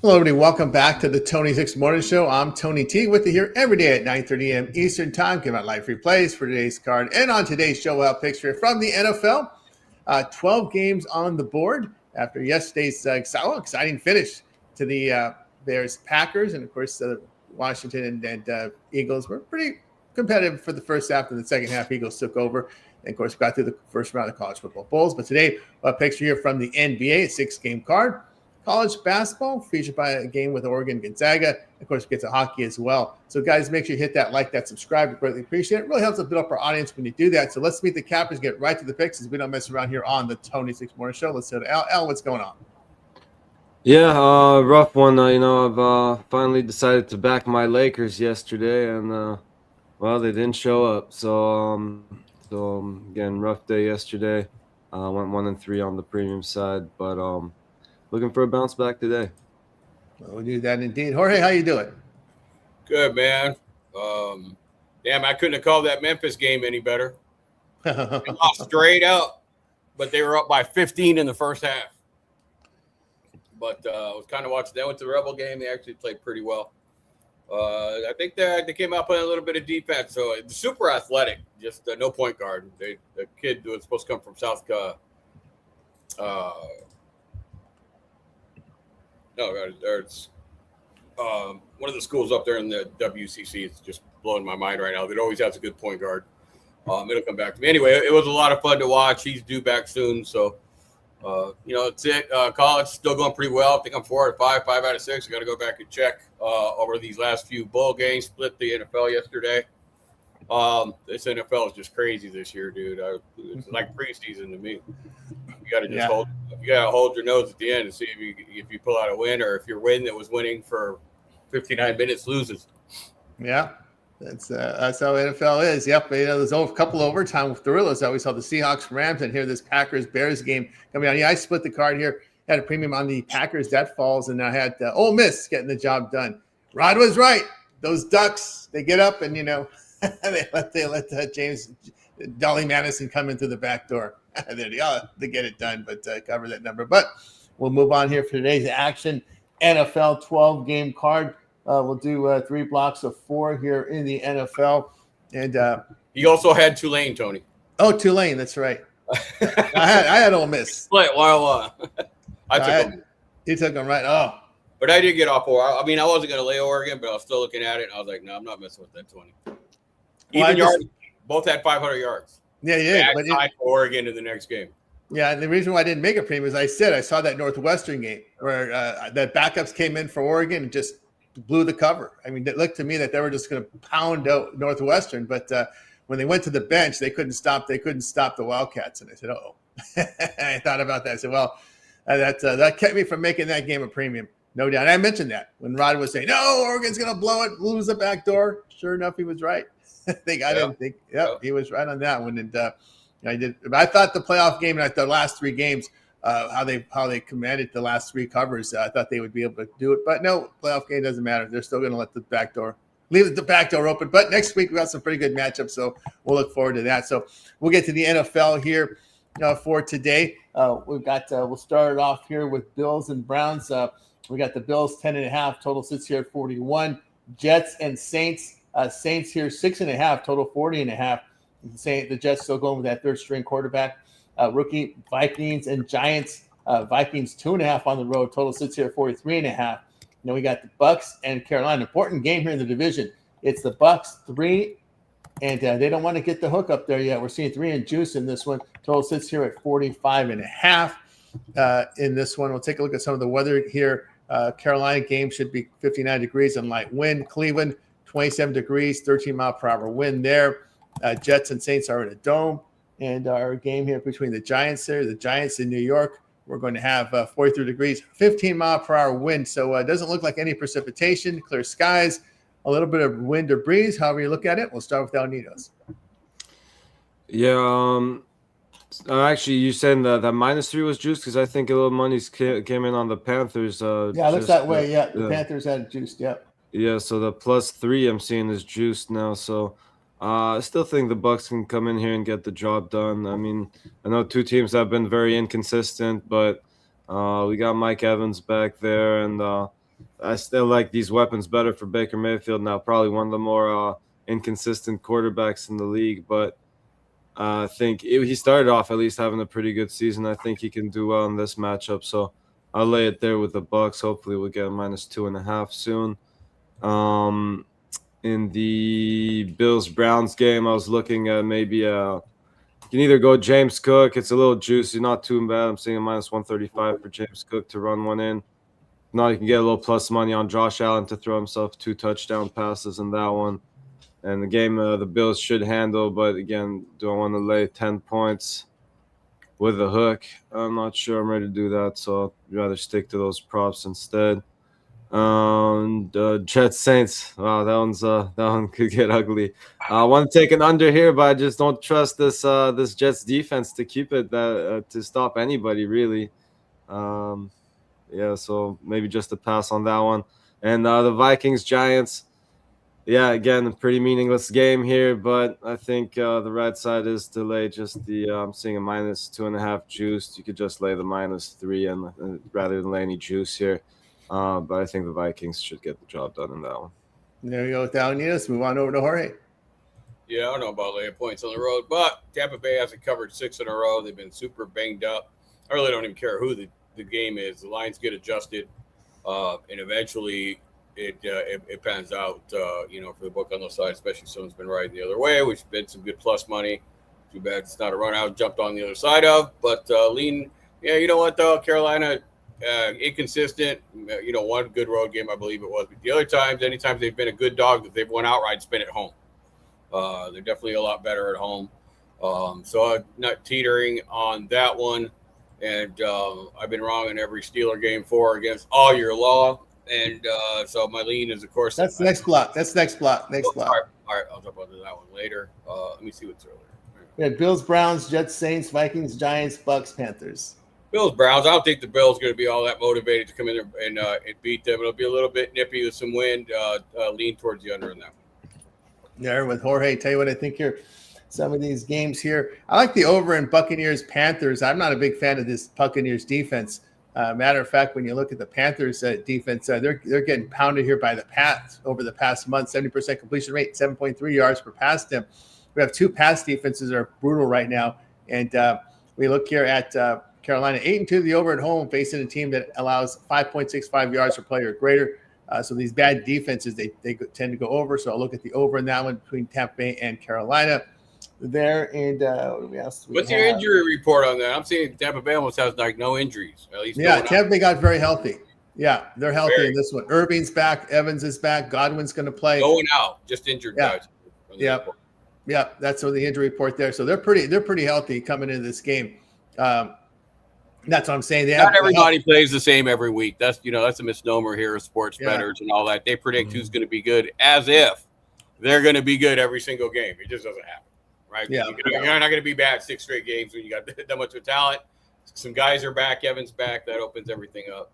Hello, everybody. Welcome back to the Tony Six Morning Show. I'm Tony T with you here every day at 9:30 a.m. Eastern Time. Giving out live replays for today's card. And on today's show, we'll have picture from the NFL. 12 games on the board after yesterday's exciting finish to the Bears Packers. And of course, Washington and Eagles were pretty competitive for the first half, and the second half, Eagles took over. And of course, got through the first round of college football bowls. But today, a picture here from the NBA, a 6-game card. College basketball featured by a game with Oregon Gonzaga. Of course, we get to hockey as well. So, guys, make sure you hit that like, that subscribe. We greatly appreciate it. It really helps us build up our audience when you do that. So let's meet the captains, get right to the picks as we don't mess around here on the Tony Six Morning Show. Let's go to Al. Al, what's going on? Yeah, rough one. I've finally decided to back my Lakers yesterday, and well, they didn't show up. So again, rough day yesterday. Went 1-3 on the premium side, but looking for a bounce back today. We'll do that indeed. Jorge, how you doing? Good, man. Damn, I couldn't have called that Memphis game any better. They lost straight up, but they were up by 15 in the first half. But I was kind of watching that with the Rebel game. They actually played pretty well. I think they came out playing a little bit of defense. So super athletic, just no point guard. The kid was supposed to come from South it's one of the schools up there in the WCC. It's just blowing my mind right now. It always has a good point guard. It'll come back to me. Anyway, it was a lot of fun to watch. He's due back soon. So, that's it. College still going pretty well. I think I'm 4 out of 5, 5 out of 6. I got to go back and check over these last few bowl games. Split the NFL yesterday. This NFL is just crazy this year, dude. It's like preseason to me. You got to just hold your nose at the end and see if you pull out a win, or if your win that was winning for 59 minutes loses. Yeah, that's how NFL is. Yep, there's a couple of overtime with thrills. We saw the Seahawks, Rams, and here this Packers Bears game coming on. Yeah, I split the card here. Had a premium on the Packers. That falls, and I had Ole Miss getting the job done. Rod was right. Those Ducks, they get up and they let James Dolly Madison come in through the back door. They get it done, but cover that number. But we'll move on here for today's action. NFL 12-game card. We'll do 3 blocks of 4 here in the NFL. And he also had Tulane, Tony. Oh, Tulane, that's right. I had Ole Miss. I took him. You took them right. Oh, but I did get off. I mean, I wasn't going to lay Oregon, but I was still looking at it. And I was like, no, I'm not messing with that 20. Both had 500 yards. Yeah. But tied for Oregon in the next game. Yeah, and the reason why I didn't make a premium is I saw that Northwestern game where the backups came in for Oregon and just blew the cover. I mean, it looked to me that they were just going to pound out Northwestern, but when they went to the bench, they couldn't stop the Wildcats. And I said, "Oh," I thought about that. I said, "Well, that kept me from making that game a premium, no doubt." And I mentioned that when Rod was saying, "No, Oregon's going to blow it, lose the back door." Sure enough, he was right. He was right on that one. And I did. I thought the playoff game and the last 3 games, how they commanded the last 3 covers, I thought they would be able to do it. But no, playoff game doesn't matter. They're still going to leave the back door open. But next week we got some pretty good matchups, so we'll look forward to that. So we'll get to the NFL here for today. We'll start it off here with Bills and Browns. We got the Bills 10.5. Total sits here at 41. Jets and Saints. Saints here 6.5. Total 40.5. The Jets still going with that third string quarterback. Rookie. Vikings and Giants. Vikings 2.5 on the road. Total sits here at 43.5. We got the Bucks and Carolina. Important game here in the division. It's the Bucks 3, and they don't want to get the hook up there yet. We're seeing 3 and juice in this one. Total sits here at 45.5. In this one, we'll take a look at some of the weather here. Carolina game should be 59 degrees and light wind. Cleveland 27 degrees, 13-mile-per-hour wind there. Jets and Saints are in a dome. And our game here between the Giants in New York, we're going to have 43 degrees, 15-mile-per-hour wind. So it doesn't look like any precipitation, clear skies, a little bit of wind or breeze, however you look at it. We'll start with El Nidos. Yeah, actually, you said that -3 was juiced because I think a little money came in on the Panthers. It looks that way. Yeah, the Panthers had it juiced. Yep. Yeah, so the +3 I'm seeing is juiced now. So I still think the Bucks can come in here and get the job done. I mean, I know 2 teams have been very inconsistent, but we got Mike Evans back there, and I still like these weapons better for Baker Mayfield now. Probably one of the more inconsistent quarterbacks in the league, but I think he started off at least having a pretty good season. I think he can do well in this matchup, so I'll lay it there with the Bucks. Hopefully, we'll get a -2.5 soon. In the Bills-Browns game, I was looking at maybe you can either go James Cook. It's a little juicy, not too bad. I'm seeing a -135 for James Cook to run one in. Now you can get a little plus money on Josh Allen to throw himself 2 touchdown passes in that one. And the game the Bills should handle, but again, do I want to lay 10 points with a hook? I'm not sure I'm ready to do that, so I'd rather stick to those props instead. Jets Saints. Wow, that one could get ugly. I want to take an under here, but I just don't trust this Jets defense to keep it to stop anybody really. Yeah, so maybe just a pass on that one. And the Vikings Giants. Yeah, again, a pretty meaningless game here, but I think the right side is to lay just the I'm seeing a -2.5 juice. You could just lay the -3 and rather than lay any juice here. But I think the Vikings should get the job done in that one. There you go with that one. Let's move on over to Jorge. Yeah, I don't know about laying points on the road, but Tampa Bay hasn't covered 6 in a row. They've been super banged up. I really don't even care who the game is. The lines get adjusted, and eventually it pans out, for the book on the side, especially if someone's been riding the other way, which has been some good plus money. Too bad it's not a run out jumped on the other side of, but lean. Yeah, you know what, though? Carolina, inconsistent. One good road game, I believe it was. But the other times, anytime they've been a good dog that they've won outright, it's been at home. They're definitely a lot better at home. So I'm not teetering on that one. And I've been wrong in every Steeler game against all year long. And so my lean is, of course. That's the next block. Next block. All right. I'll jump onto that one later. Let me see what's earlier. We had Bills, Browns, Jets, Saints, Vikings, Giants, Bucks, Panthers. Bills, Browns. I don't think the Bills going to be all that motivated to come in there and beat them. It'll be a little bit nippy with some wind. Lean towards the under in that one. There with Jorge. Tell you what I think here. Some of these games here. I like the over in Buccaneers, Panthers. I'm not a big fan of this Buccaneers defense. Matter of fact, when you look at the Panthers defense, they're getting pounded here by the Pats over the past month. 70% completion rate, 7.3 yards per pass attempt. We have 2 pass defenses that are brutal right now. And we look here at Carolina, 8-2 the over at home, facing a team that allows 5.65 yards per play or greater. So these bad defenses, they tend to go over. So I'll look at the over in that one between Tampa Bay and Carolina there. And what's your injury report on that? I'm seeing Tampa Bay almost has like no injuries. At least Tampa Bay got very healthy. Yeah, they're healthy in this one. Irving's back. Evans is back. Godwin's going to play. Going out, just injured guys. Yeah, that's on the injury report there. So they're pretty healthy coming into this game. That's what I'm saying. Not everybody plays the same every week. That's a misnomer here of sports bettors and all that. They predict who's going to be good as if they're going to be good every single game. It just doesn't happen, right? Yeah, you're not going to be bad 6 straight games when you got that much of talent. Some guys are back. Evans back. That opens everything up.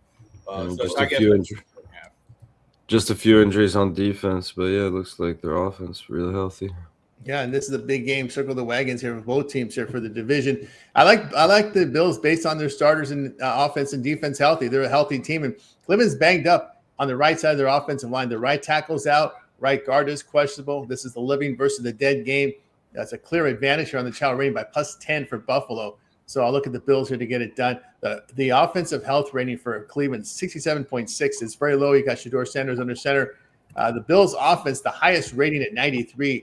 Just a few injuries on defense, but yeah, it looks like their offense really healthy. Yeah, and this is a big game. Circle the wagons here for both teams here for the division. I like the Bills based on their starters and offense and defense healthy. They're a healthy team, and Cleveland's banged up on the right side of their offensive line. The right tackle's out, right guard is questionable. This is the living versus the dead game. That's a clear advantage here on the Chow rating by +10 for Buffalo. So I'll look at the Bills here to get it done. The offensive health rating for Cleveland, 67.6, is very low. You got Shedeur Sanders under center. The Bills' offense, the highest rating at 93.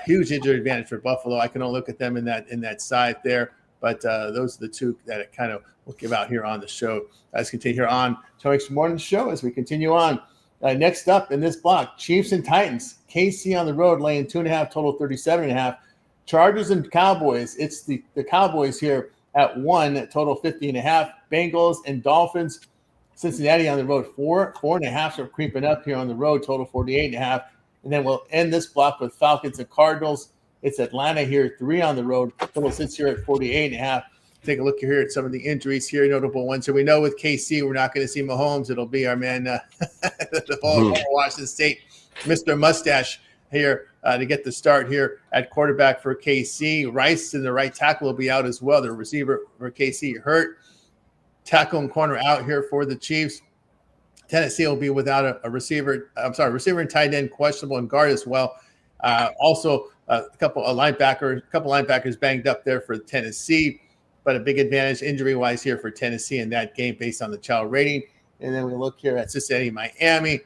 Huge injury advantage for Buffalo. I can only look at them in that side there, but those are the two that it kind of will give out here on the show. Let's continue here on Tony's Morning Show as we continue on. Next up in this block, Chiefs and Titans. KC on the road laying 2.5, total 37.5. Chargers and Cowboys. It's the Cowboys here at 1, total 50.5. Bengals and Dolphins. Cincinnati on the road 4.5 are creeping up here on the road, total 48.5. And then we'll end this block with Falcons and Cardinals. It's Atlanta here, 3 on the road. Total sits here at 48.5. Take a look here at some of the injuries here, notable ones. So we know with KC, we're not going to see Mahomes. It'll be our man, the former Washington State, Mr. Mustache here to get the start here at quarterback for KC. Rice and the right tackle will be out as well. The receiver for KC hurt. Tackle and corner out here for the Chiefs. Tennessee will be without a receiver. Receiver and tight end questionable, and guard as well. Also, a couple linebackers banged up there for Tennessee, but a big advantage injury-wise here for Tennessee in that game based on the child rating. And then we look here at Cincinnati, Miami.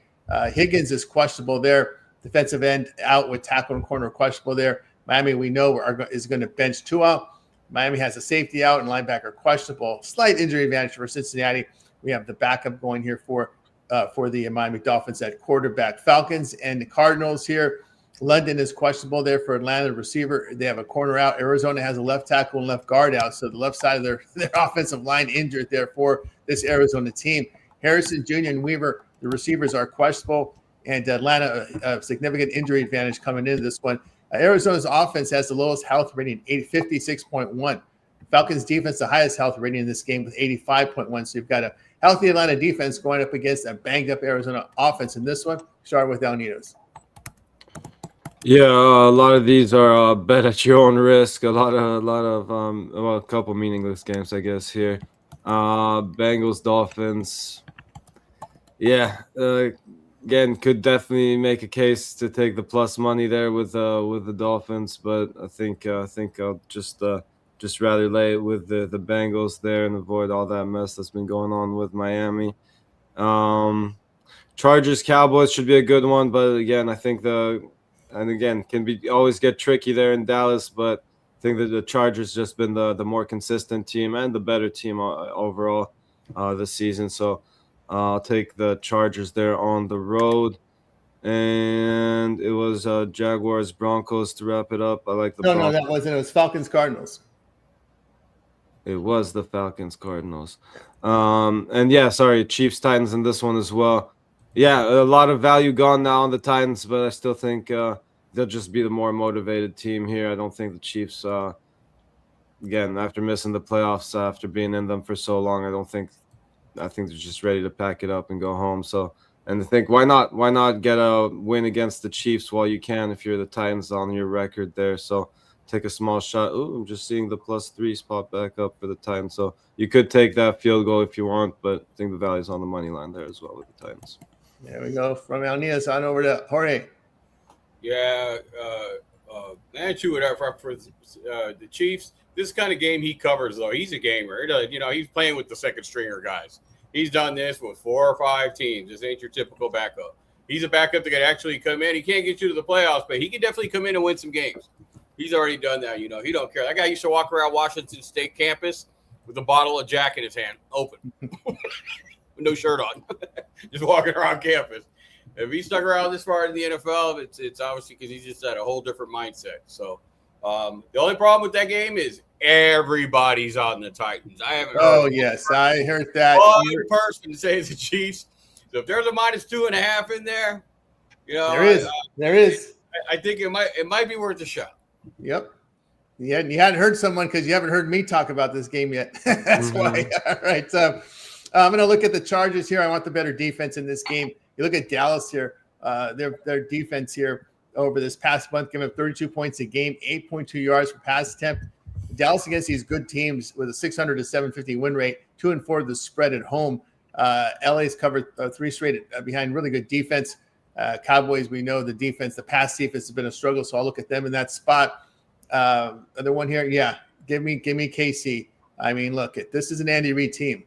Higgins is questionable there. Defensive end out with tackle and corner questionable there. Miami, we know, is going to bench Tua. Miami has a safety out and linebacker questionable. Slight injury advantage for Cincinnati. We have the backup going here for the Miami Dolphins at quarterback. Falcons and the Cardinals here. London is questionable there for Atlanta receiver. They have a corner out. Arizona has a left tackle and left guard out. So the left side of their offensive line injured there for this Arizona team. Harrison Jr. and Weaver, the receivers, are questionable. And Atlanta, a significant injury advantage coming into this one. Arizona's offense has the lowest health rating, 56.1. Falcons defense, the highest health rating in this game with 85.1. So you've got a healthy Atlanta defense going up against a banged up Arizona offense in this one. Start with Alnitos. Yeah, a lot of these are bet at your own risk. A couple meaningless games, I guess, here. Bengals, Dolphins. Yeah, again, could definitely make a case to take the plus money there with the Dolphins, but I think I'll just rather lay it with the Bengals there and avoid all that mess that's been going on with Miami. Chargers, Cowboys should be a good one, but again, I think always get tricky there in Dallas, but I think that the Chargers just been the more consistent team and the better team overall this season. So I'll take the Chargers there on the road. And it was Jaguars, Broncos to wrap it up. I like the Broncos. No, that wasn't. It was Falcons, Cardinals. It was the Falcons, Cardinals. And yeah, sorry, Chiefs, Titans in this one as well. Yeah, a lot of value gone now on the Titans, but I still think they'll just be the more motivated team here. I don't think the Chiefs, again, after missing the playoffs, after being in them for so long, I think they're just ready to pack it up and go home. So, and I think why not get a win against the Chiefs while you can if you're the Titans on your record there. So take a small shot. Ooh, I'm just seeing the +3 spot back up for the Titans. So you could take that field goal if you want, but I think the value's on the money line there as well with the Titans. There we go. From Alnias on over to Jorge. Yeah, Manchu would have for the Chiefs. This kind of game he covers, though. He's a gamer. He's playing with the second stringer guys. He's done this with 4 or 5 teams. This ain't your typical backup. He's a backup that can actually come in. He can't get you to the playoffs, but he can definitely come in and win some games. He's already done that. He don't care. That guy used to walk around Washington State campus with a bottle of Jack in his hand, open, with no shirt on, just walking around campus. If he stuck around this far in the NFL, it's obviously because he's just at a whole different mindset. So the only problem with that game is everybody's on the Titans. I haven't heard. Oh, yes, I heard that. One person says the Chiefs. So if there's a -2.5 in there, there is. I think it might be worth a shot. Yep. You hadn't heard someone because you haven't heard me talk about this game yet. That's why. All right. I'm going to look at the Chargers here. I want the better defense in this game. You look at Dallas here. Their defense here over this past month, giving up 32 points a game, 8.2 yards per pass attempt. Dallas against these good teams with a 600 to 750 win rate, 2-4 the spread at home. LA's covered 3 straight behind really good defense. Cowboys, we know the defense, the pass defense has been a struggle, so I'll look at them in that spot. Other one here, yeah, give me KC. I mean, look, this is an Andy Reid team.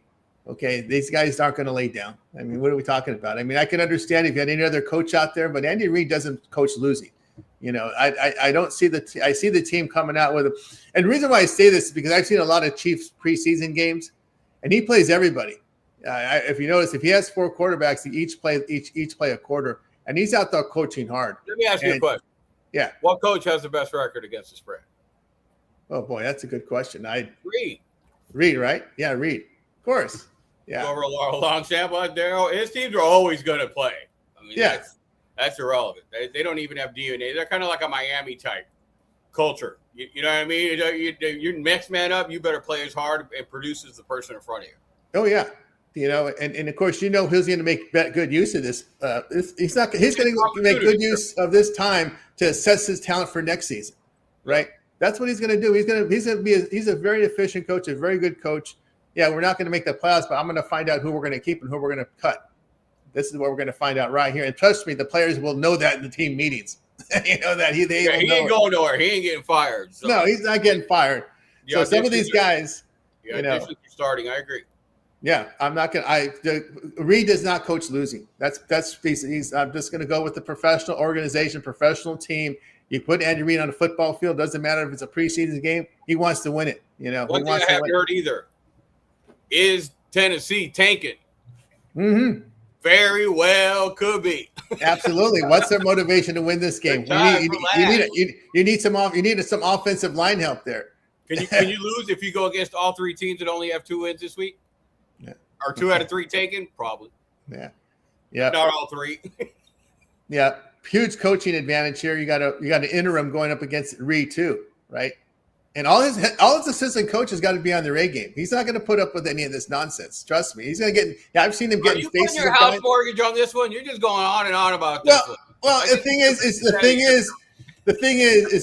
Okay, these guys aren't going to lay down. I mean, what are we talking about? I mean, I can understand if you had any other coach out there, but Andy Reid doesn't coach losing. I don't see I see the team coming out with and the reason why I say this is because I've seen a lot of Chiefs preseason games, and he plays everybody. If you notice, if he has 4 quarterbacks, each play a quarter, and he's out there coaching hard. Let me ask you a question. Yeah. What coach has the best record against the spread? Oh boy, that's a good question. Reid, right? Yeah, Reid. Of course. Yeah. Over a long sample, his teams are always going to play. I mean, yeah. That's irrelevant. They don't even have DNA. They're kind of like a Miami type culture. You know what I mean? You're next man up. You better play as hard and produce as the person in front of you. Oh yeah. And of course, he's going to make good use of this. He's going to make good use of this time to assess his talent for next season, right? That's what he's going to do. He's a very efficient coach, a very good coach. Yeah, we're not going to make the playoffs, but I'm going to find out who we're going to keep and who we're going to cut. This is what we're going to find out right here. And trust me, the players will know that in the team meetings. He ain't going nowhere. He ain't getting fired. So. No, he's not getting fired. So some of these guys, starting. I agree. Yeah, I'm not going to. Reed does not coach losing. I'm just going to go with the professional organization, professional team. You put Andy Reid on a football field, doesn't matter if it's a preseason game. He wants to win it. One thing I haven't heard either is Tennessee tanking. Mm-hmm. Very well could be. Absolutely. What's their motivation to win this game? You need some offensive line help there. Can you lose if you go against all three teams that only have 2 wins this week? Yeah. Or 2 out of 3 taken? Probably. Yeah. Not all 3. Yeah. Huge coaching advantage here. You got an interim going up against Reed too, right? And all his assistant coaches got to be on their A game. He's not going to put up with any of this nonsense. Trust me. He's going to get. Yeah, I've seen him getting faces. Are you putting your house mortgage on this one? You're just going on and on about this. Well, the thing is,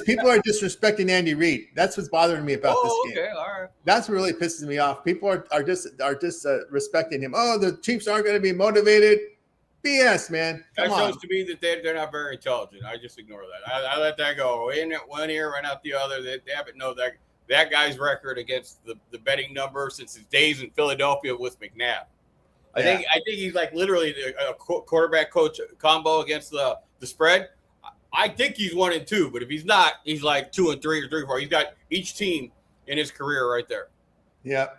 people are disrespecting Andy Reid. That's what's bothering me about this game. Okay, all right. That's what really pisses me off. People are just respecting him. Oh, the Chiefs aren't going to be motivated. BS, man. That shows to me that they're not very intelligent. I just ignore that. I let that go. In one ear, run out the other. They haven't know that guy's record against the betting number since his days in Philadelphia with McNabb. I think he's like literally a quarterback coach combo against the spread. I think he's 1-2, but if he's not, he's like 2-3 or 3-4. He's got each team in his career right there. Yep.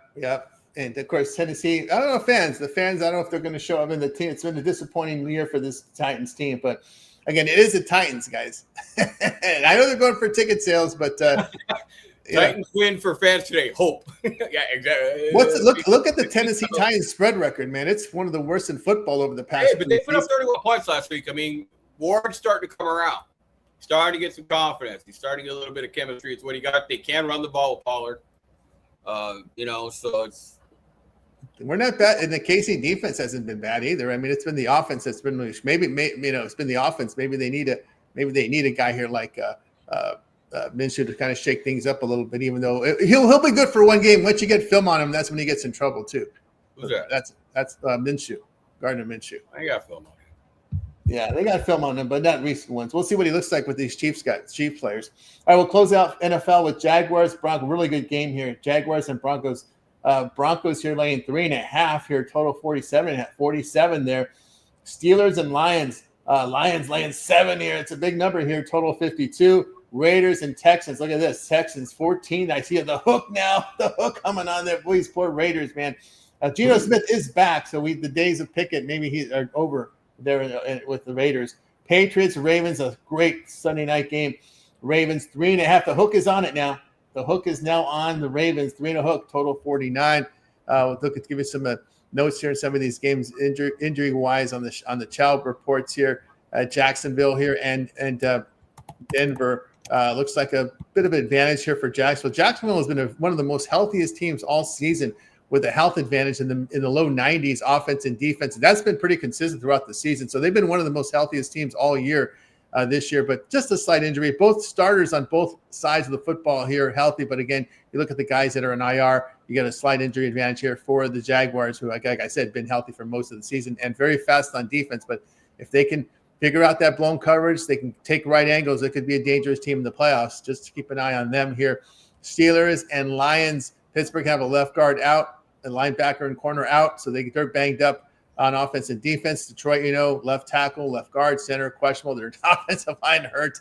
And of course, Tennessee. I don't know the fans. I don't know if they're going to show up in the team. It's been a disappointing year for this Titans team, but again, it is the Titans, guys. And I know they're going for ticket sales, but Titans win for fans today. Hope. Yeah, exactly. Look at the Tennessee Titans spread record, man. It's one of the worst in football over the past. Hey, but they put up 31 points last week. I mean, Ward's starting to come around. He's starting to get some confidence. He's starting to get a little bit of chemistry. It's what he got. They can run the ball with Pollard. So it's. We're not bad, and the KC defense hasn't been bad either. I mean, it's been the offense that's been maybe it's been the offense. Maybe they need a guy here like Minshew to kind of shake things up a little bit. Even though he'll be good for one game. Once you get film on him, that's when he gets in trouble too. Who's that? That's Minshew, Gardner Minshew. I got film on him. Yeah, they got film on him, but not recent ones. We'll see what he looks like with these Chiefs players. All right, we'll close out NFL with Jaguars, Broncos. Really good game here. Jaguars and Broncos. Broncos here laying 3.5 here, total 47 there. Steelers and Lions. Lions laying 7 here. It's a big number here, total 52. Raiders and Texans. Look at this. Texans 14. I see the hook now. The hook coming on there. Boys, poor Raiders, man. Geno Smith is back, so the days of Pickett maybe are over there with the Raiders. Patriots, Ravens, a great Sunday night game. Ravens 3.5. The hook is on it now. The hook is now on the Ravens, 3.5, total 49. Look at give you some notes here in some of these games, injury wise on the child reports here. Jacksonville here and Denver looks like a bit of an advantage here for Jacksonville. Jacksonville has been one of the most healthiest teams all season with a health advantage in the low 90s offense and defense. That's been pretty consistent throughout the season. So they've been one of the most healthiest teams all year. This year, but just a slight injury. Both starters on both sides of the football here are healthy, but again, you look at the guys that are in IR, you get a slight injury advantage here for the Jaguars, who, like I said, been healthy for most of the season and very fast on defense. But if they can figure out that blown coverage, they can take right angles. It could be a dangerous team in the playoffs. Just to keep an eye on them here. Steelers and Lions. Pittsburgh have a left guard out, a linebacker and corner out, so they're banged up on offense and defense. Detroit, left tackle, left guard, center, questionable. Their offensive line hurt.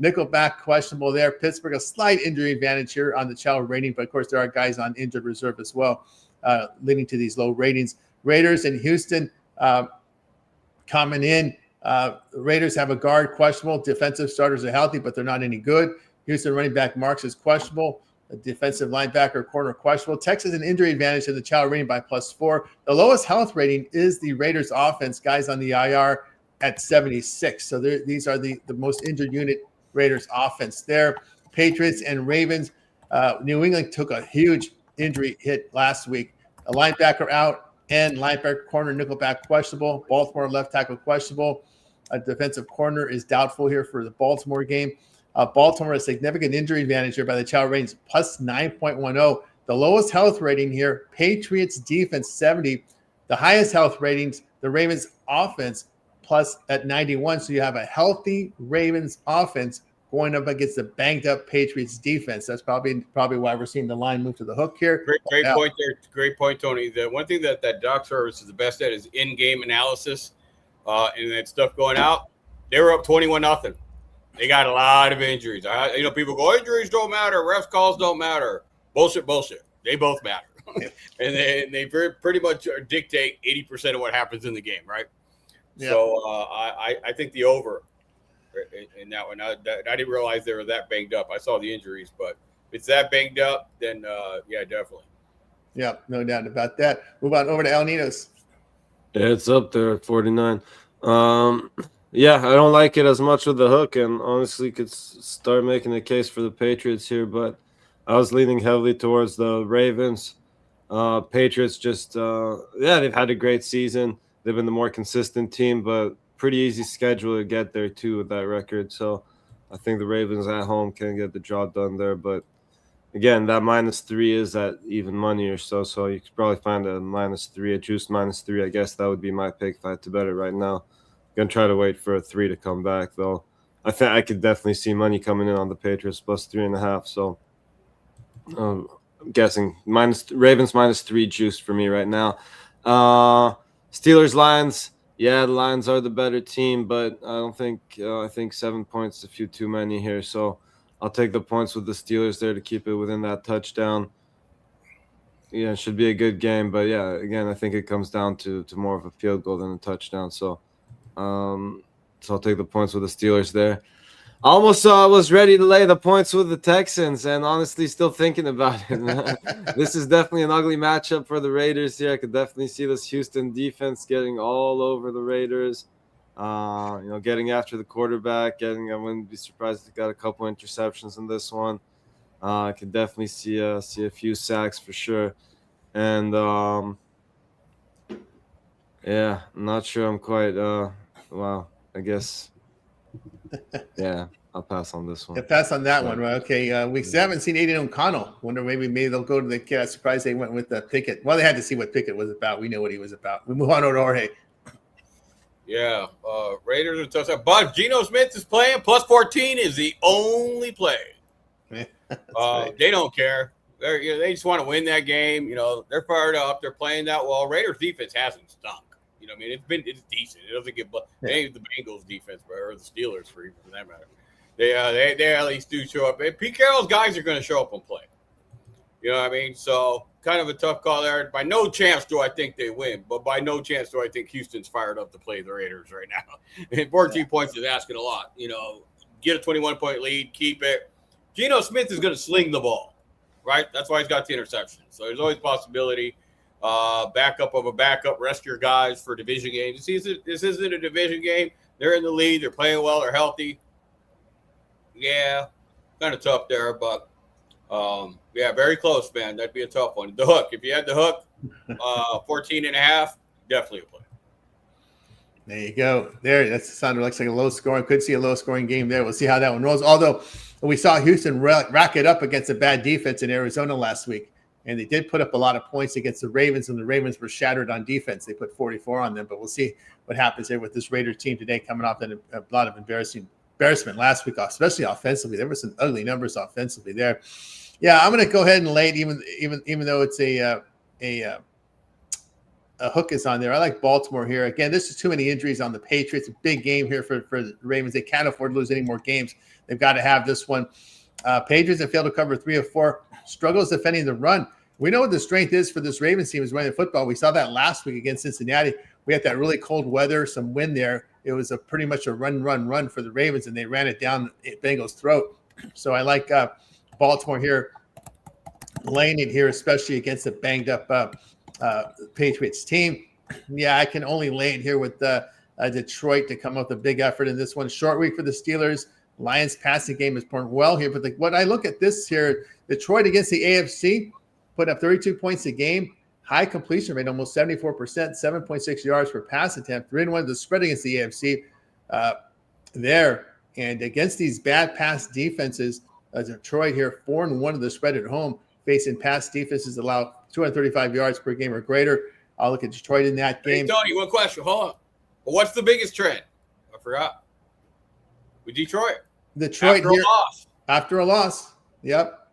Nickelback, questionable there. Pittsburgh, a slight injury advantage here on the child rating, but of course there are guys on injured reserve as well, leading to these low ratings. Raiders and Houston coming in. Raiders have a guard, questionable. Defensive starters are healthy, but they're not any good. Houston running back Marks is questionable. A defensive linebacker, corner, questionable. Texas an injury advantage in the child rating by +4. The lowest health rating is the Raiders offense, guys on the IR at 76. So these are the most injured unit Raiders offense there. Patriots and Ravens. New England took a huge injury hit last week. A linebacker out and linebacker, corner, nickelback questionable. Baltimore left tackle questionable. A defensive corner is doubtful here for the Baltimore game. Baltimore, a significant injury advantage here by the child ratings, +9.10. The lowest health rating here, Patriots defense 70. The highest health ratings, the Ravens offense plus at 91. So you have a healthy Ravens offense going up against the banged up Patriots defense. That's probably why we're seeing the line move to the hook here. Great point there. Great point, Tony. The one thing that doc service is the best at is in-game analysis and that stuff going out. They were up 21-0. They got a lot of injuries. People go, injuries don't matter. Refs calls don't matter. Bullshit. They both matter. And they pretty much dictate 80% of what happens in the game, right? Yeah. So I think the over in that one. I didn't realize they were that banged up. I saw the injuries, but if it's that banged up, then yeah, definitely. Yeah, no doubt about that. Move on over to El Ninos. Yeah, it's up there at 49. Yeah, I don't like it as much with the hook, and honestly could start making a case for the Patriots here, but I was leaning heavily towards the Ravens. Patriots just, they've had a great season. They've been the more consistent team, but pretty easy schedule to get there too with that record. So I think the Ravens at home can get the job done there. But again, that -3 is at even money or so. So you could probably find a -3, a juiced -3. I guess that would be my pick if I had to bet it right now. Gonna try to wait for a 3 to come back though. I think I could definitely see money coming in on the Patriots plus 3.5. So I'm guessing Ravens -3 juice for me right now. Steelers Lions. Yeah, the Lions are the better team, but I don't think I think 7 points is a few too many here. So I'll take the points with the Steelers there to keep it within that touchdown. Yeah, it should be a good game, but yeah, again, I think it comes down to more of a field goal than a touchdown. So I'll take the points with the Steelers there. I almost was ready to lay the points with the Texans, and honestly, still thinking about it. This is definitely an ugly matchup for the Raiders here. I could definitely see this Houston defense getting all over the Raiders. Getting after the quarterback. I wouldn't be surprised if they got a couple interceptions in this one. I could definitely see a few sacks for sure, and yeah, I'm not sure. I'm quite wow. I guess. Yeah, I'll pass on this one. Yeah, pass on that one. Right? Okay, we haven't seen Aiden O'Connell. Wonder maybe they'll go to the surprise they went with Pickett. Well, they had to see what Pickett was about. We know what he was about. We move on over to Jorge. Yeah, Raiders are tough. But Geno Smith is playing. Plus 14 is the only play. Right. They don't care. They just want to win that game. They're fired up. They're playing that well. Raiders defense hasn't stunk. It's decent. It doesn't get the Bengals defense or the Steelers for that matter. They at least do show up. And Pete Carroll's guys are going to show up and play. You know what I mean? So kind of a tough call there. By no chance do I think they win, but by no chance do I think Houston's fired up to play the Raiders right now. And 14 points is asking a lot. Get a 21-point lead, keep it. Geno Smith is going to sling the ball, right? That's why he's got the interception. So there's always possibility. Backup of a backup, rest your guys for division games. This isn't a division game. They're in the lead. They're playing well. They're healthy. Yeah, kind of tough there, but yeah, very close, man. That'd be a tough one. The hook. If you had the hook, 14.5, definitely a play. There you go. That sounded like a low scoring. Could see a low scoring game there. We'll see how that one rolls. Although we saw Houston rack it up against a bad defense in Arizona last week. And they did put up a lot of points against the Ravens, and the Ravens were shattered on defense. They put 44 on them, but we'll see what happens there with this Raiders team today, coming off a lot of embarrassment last week, especially offensively. There were some ugly numbers offensively there. Yeah, I'm going to go ahead and lay it, even though it's a hook is on there. I like Baltimore here. Again, this is too many injuries on the Patriots. A big game here for the Ravens. They can't afford to lose any more games. They've got to have this one. Patriots have failed to cover 3 of 4. Struggles defending the run. We know what the strength is for this Ravens team is running the football. We saw that last week against Cincinnati. We had that really cold weather, some wind there. It was pretty much a run for the Ravens, and they ran it down Bengals' throat. So I like Baltimore here, laying it here, especially against a banged-up Patriots team. Yeah, I can only lay it here with Detroit to come up with a big effort in this one. Short week for the Steelers. Lions passing game is pouring well here. But what I look at this here, Detroit against the AFC, put up 32 points a game, high completion rate, almost 74%, 7.6 yards per pass attempt, 3-1 the spread against the AFC there. And against these bad pass defenses, Detroit here, 4-1 of the spread at home, facing pass defenses allow 235 yards per game or greater. I'll look at Detroit in that Hey, game. Tony, one question. Hold on. Well, what's the biggest trend? I forgot. With Detroit. Detroit After here a loss. after a loss. Yep,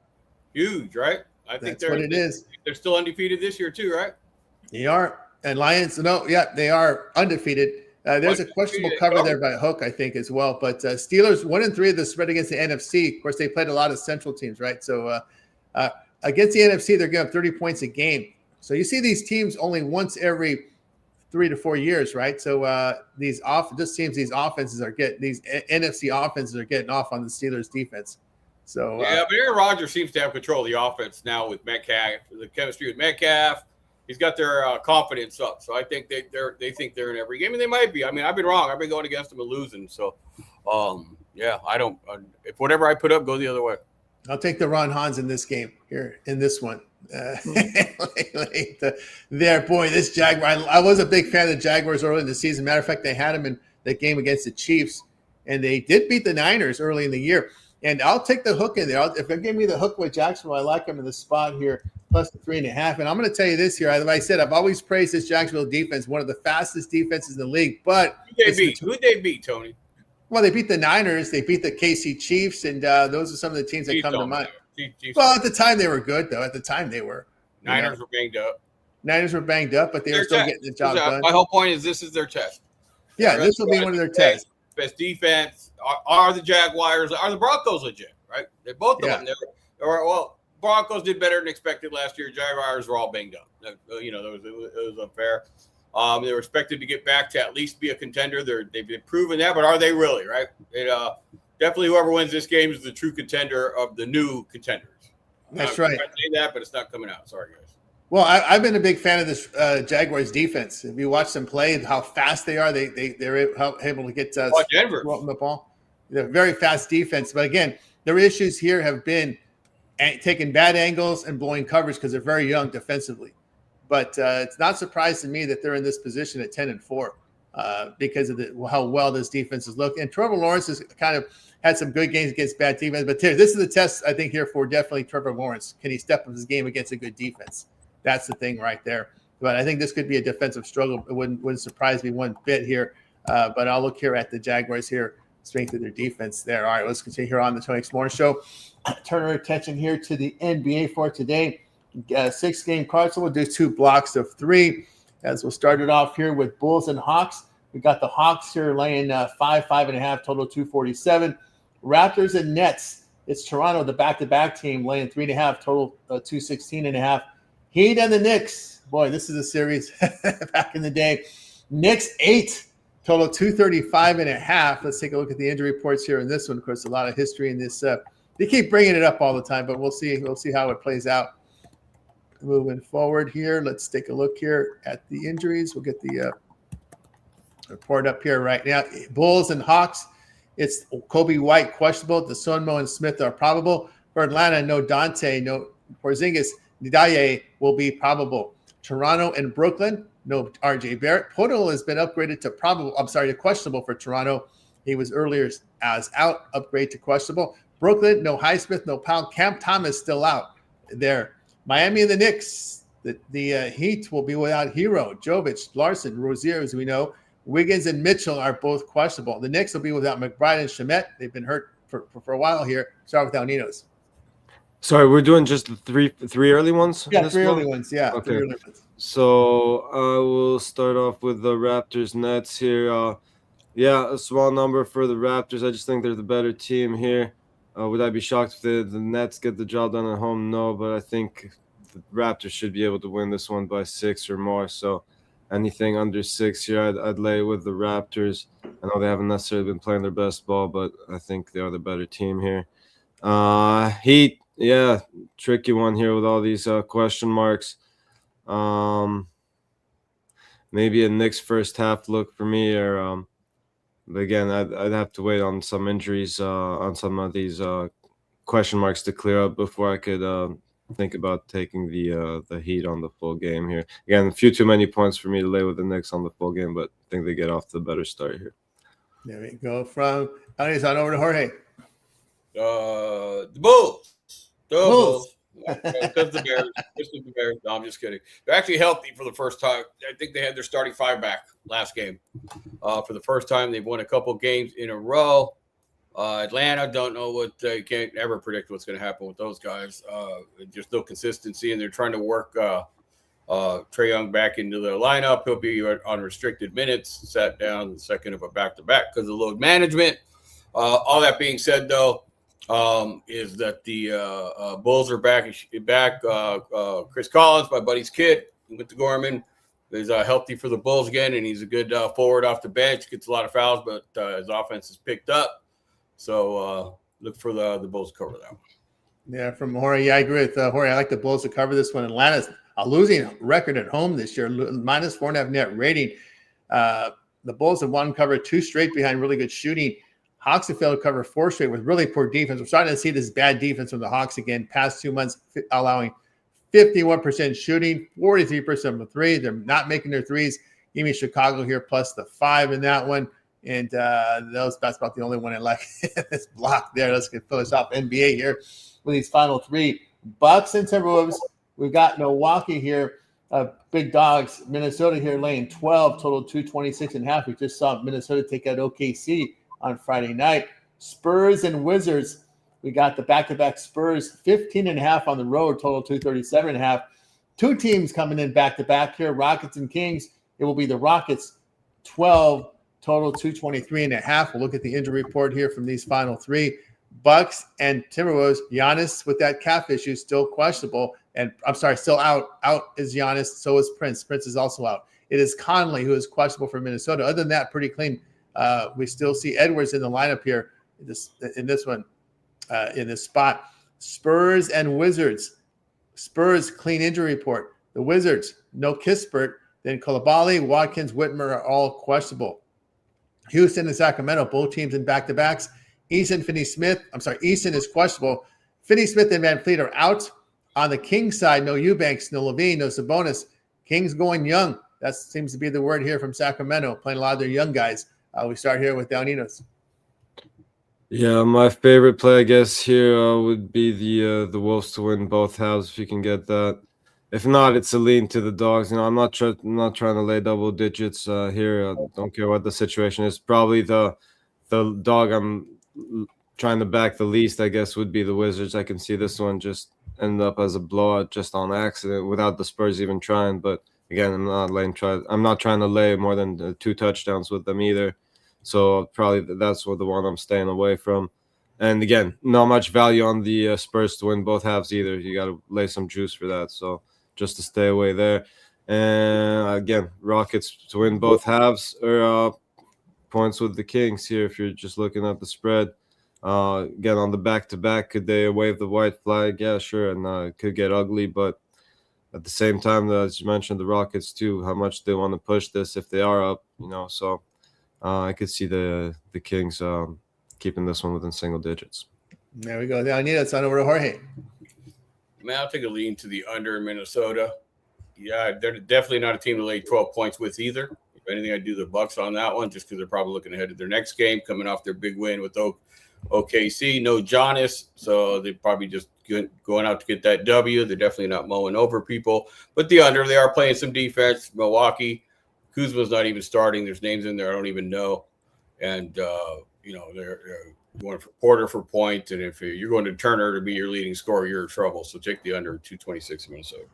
Huge, right? I think that's what it is. They're still undefeated this year too, right? They are. And Lions, no, yeah, they are undefeated. There's a questionable cover there by Hook, I think, as well. But Steelers 1-3 of the spread against the NFC. Of course, they played a lot of Central teams, right? So against the NFC, they're giving up 30 points a game. So you see these teams only once every 3 to 4 years, right? So these offenses are getting these NFC offenses are getting off on the Steelers defense. So yeah, but Aaron Rodgers seems to have control of the offense now with Metcalf, the chemistry with Metcalf. He's got their confidence up, so I think they think they're in every game, and they might be. I mean, I've been wrong. I've been going against them and losing. So, yeah, I don't. If whatever I put up goes the other way, I'll take the Ron Hans in this game here in this one. There, boy, this Jaguar. I was a big fan of the Jaguars early in the season. Matter of fact, they had them in the game against the Chiefs, and they did beat the Niners early in the year. And I'll take the hook in there. If they give me the hook with Jacksonville, I like them in the spot here, plus the 3.5. And I'm going to tell you this here. As I said, I've always praised this Jacksonville defense, one of the fastest defenses in the league. But who'd they beat, Tony? Well, they beat the Niners. They beat the KC Chiefs, and those are some of the teams that come to mind. Chiefs. Well, at the time they were good, though. At the time they were. Niners were banged up. Niners were banged up, but they were still getting the job done. My whole point is this is their test. Yeah, this will be one of their tests. Best defense. Are the Jaguars, are the Broncos legit, right? They're both of them. Well, Broncos did better than expected last year. Jaguars were all banged up. You know, it was unfair. They were expected to get back to at least be a contender. They've been proven that, but are they really, right? Definitely whoever wins this game is the true contender of the new contenders. That's right. I say that, but it's not coming out. Sorry, guys. Well, I've been a big fan of this Jaguars defense. If you watch them play and how fast they are, they're able to get Denver the ball. They're very fast defense. But again, their issues here have been taking bad angles and blowing coverage because they're very young defensively. But it's not surprising to me that they're in this position at 10-4 because of how well this defense is looking. And Trevor Lawrence has kind of had some good games against bad defense. But this is the test, I think, here for definitely Trevor Lawrence. Can he step up his game against a good defense? That's the thing right there. But I think this could be a defensive struggle. It wouldn't surprise me one bit here. But I'll look here at the Jaguars here, strength of their defense there. All right, let's continue here on the Tony X Morning Show. Turn our attention here to the NBA for today. 6-game card, so we'll do 2 blocks of 3. As we'll start it off here with Bulls and Hawks. We got the Hawks here laying 5.5, total 247. Raptors and Nets. It's Toronto, the back-to-back team, laying 3.5, total 216.5. Heat and the Knicks. Boy, this is a series back in the day. Knicks 8, total 235.5. Let's take a look at the injury reports here in this one. Of course, a lot of history in this. They keep bringing it up all the time, but we'll see. We'll see how it plays out. Moving forward here, let's take a look here at the injuries. We'll get the report up here right now. Bulls and Hawks. It's Kobe White questionable. DeSonmo and Smith are probable. For Atlanta, no Dante, no Porzingis. Ndiaye will be probable. Toronto and Brooklyn, no RJ Barrett. Portal has been upgraded to probable. I'm sorry, to questionable for Toronto. He was earlier as out. Upgrade to questionable. Brooklyn, no Highsmith, no Powell. Cam Thomas still out there. Miami and the Knicks. The Heat will be without Hero, Jovic, Larson, Rozier, as we know. Wiggins and Mitchell are both questionable. The Knicks will be without McBride and Shamet. They've been hurt for a while here. Start without Ninos. Sorry, we're doing just the three early ones? Yeah, 3 early ones. Yeah, okay. 3 early ones. So I will start off with the Raptors Nets here. Yeah, a small number for the Raptors. I just think they're the better team here. Would I be shocked if the Nets get the job done at home? No, but I think the Raptors should be able to win this one by 6 or more. So anything under 6 here, I'd lay with the Raptors. I know they haven't necessarily been playing their best ball, but I think they are the better team here. Heat, yeah, tricky one here with all these question marks. Maybe a Knicks first half look for me, or but again, I'd have to wait on some injuries, on some of these question marks to clear up before I could think about taking the Heat on the full game here. Again, a few too many points for me to lay with the Knicks on the full game, but I think they get off to a better start here. There we go. From Alex on over to Jorge. The Bulls. The Bulls. Because the Bears, just the Bears. No, I'm just kidding. They're actually healthy for the first time. I think they had their starting five back last game. For the first time, they've won a couple games in a row. Atlanta, don't know what you can't ever predict what's going to happen with those guys. Just no consistency, and they're trying to work Trae Young back into their lineup. He'll be on restricted minutes. Sat down the second of a back-to-back because of load management. All that being said, though, is that the Bulls are back. Chris Collins, my buddy's kid, went to Gorman, is healthy for the Bulls again, and he's a good forward off the bench. Gets a lot of fouls, but his offense is picked up. So look for the Bulls to cover that one. Yeah, from Jorge. Yeah, I agree with Jorge. I like the Bulls to cover this one. Atlanta's a losing record at home this year, minus 4.5 net rating. The Bulls have won cover 2 straight behind really good shooting. Hawks have failed to cover 4 straight with really poor defense. We're starting to see this bad defense from the Hawks again. Past 2 months, allowing 51% shooting, 43% from 3. They're not making their threes. Give me Chicago here plus the 5 in that one. And that's about the only one I like in this block there. Let's get finish off NBA here with these final 3. Bucks and Timberwolves. We've got Milwaukee here. Big dogs. Minnesota here laying 12, total 226.5. We just saw Minnesota take out OKC on Friday night. Spurs and Wizards. We got the back-to-back Spurs, 15.5 on the road, total 237.5. 2 teams coming in back-to-back here, Rockets and Kings. It will be the Rockets, 12, total 223.5. We'll look at the injury report here from these final 3. Bucks and Timberwolves. Giannis with that calf issue, still questionable. And I'm sorry, still out. Out is Giannis. So is Prince. Prince is also out. It is Conley who is questionable for Minnesota. Other than that, pretty clean. We still see Edwards in the lineup here in this spot. Spurs and Wizards. Spurs, clean injury report. The Wizards, no Kispert. Then Coulibaly, Watkins, Whitmer are all questionable. Houston and Sacramento, both teams in back-to-backs. Easton is questionable. Finney-Smith and Van Fleet are out. On the Kings side, no Eubanks, no Levine, no Sabonis. Kings going young. That seems to be the word here from Sacramento, playing a lot of their young guys. We start here with Downino's. Yeah, my favorite play, I guess, here would be the Wolves to win both halves if you can get that. If not, it's a lean to the dogs. I'm not trying to lay double digits here. I don't care what the situation is. Probably the dog I'm trying to back the least, I guess, would be the Wizards. I can see this one just end up as a blowout just on accident without the Spurs even trying. But again, I'm not trying to lay more than 2 touchdowns with them either. So probably that's the one I'm staying away from. And again, not much value on the Spurs to win both halves either. You got to lay some juice for that. So just to stay away there. And again, Rockets to win both halves or points with the Kings here if you're just looking at the spread. Again, on the back-to-back, could they wave the white flag? Yeah, sure. And it could get ugly. But at the same time, as you mentioned, the Rockets too, how much they want to push this if they are up, So I could see the Kings keeping this one within single digits. There we go. Now I need it. On over to Jorge. Man, I'll take a lean to the under in Minnesota. Yeah, they're definitely not a team to lay 12 points with either. If anything, I'd do the Bucks on that one just because they're probably looking ahead to their next game, coming off their big win with OKC. No Giannis, so they're probably just going out to get that W. They're definitely not mowing over people. But the under, they are playing some defense. Milwaukee, Kuzma's not even starting. There's names in there I don't even know. And, they're going for Porter for point. And if you're going to Turner to be your leading scorer, you're in trouble. So take the under 226 in Minnesota.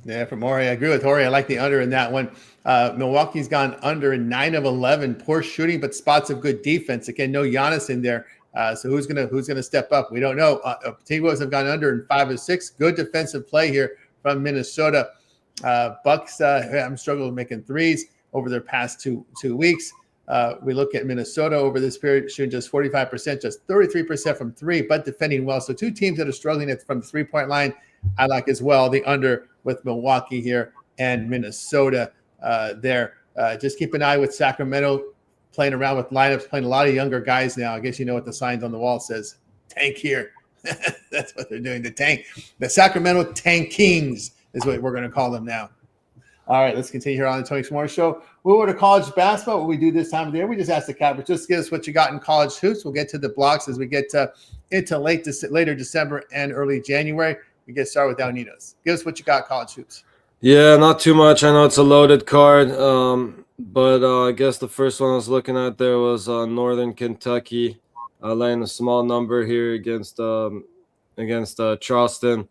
Yeah, from Jorge. I agree with Jorge. I like the under in that one. Milwaukee's gone under in 9 of 11. Poor shooting, but spots of good defense. Again, no Giannis in there. So who's gonna step up? We don't know. T-Wolves have gone under in 5 of 6. Good defensive play here from Minnesota. Bucks, I'm struggling making threes over their past two weeks. We look at Minnesota over this period, shooting just 45%, just 33% from 3, but defending well. So 2 teams that are struggling from the 3-point line. I like as well the under with Milwaukee here and Minnesota there. Just keep an eye with Sacramento playing around with lineups, playing a lot of younger guys now. I guess you know what the signs on the wall says. Tank here. That's what they're doing. The tank. The Sacramento Tank Kings is what we're going to call them now. All right, let's continue here on the Tony S'more Show. We were to college basketball. What we do this time of the year, we just ask the Cappers, just give us what you got in college hoops. We'll get to the blocks as we get into later December and early January. we get started with Dow Ninos. Give us what you got, college hoops. Yeah, not too much. I know it's a loaded card, but I guess the first one I was looking at there was Northern Kentucky, laying a small number here against Charleston.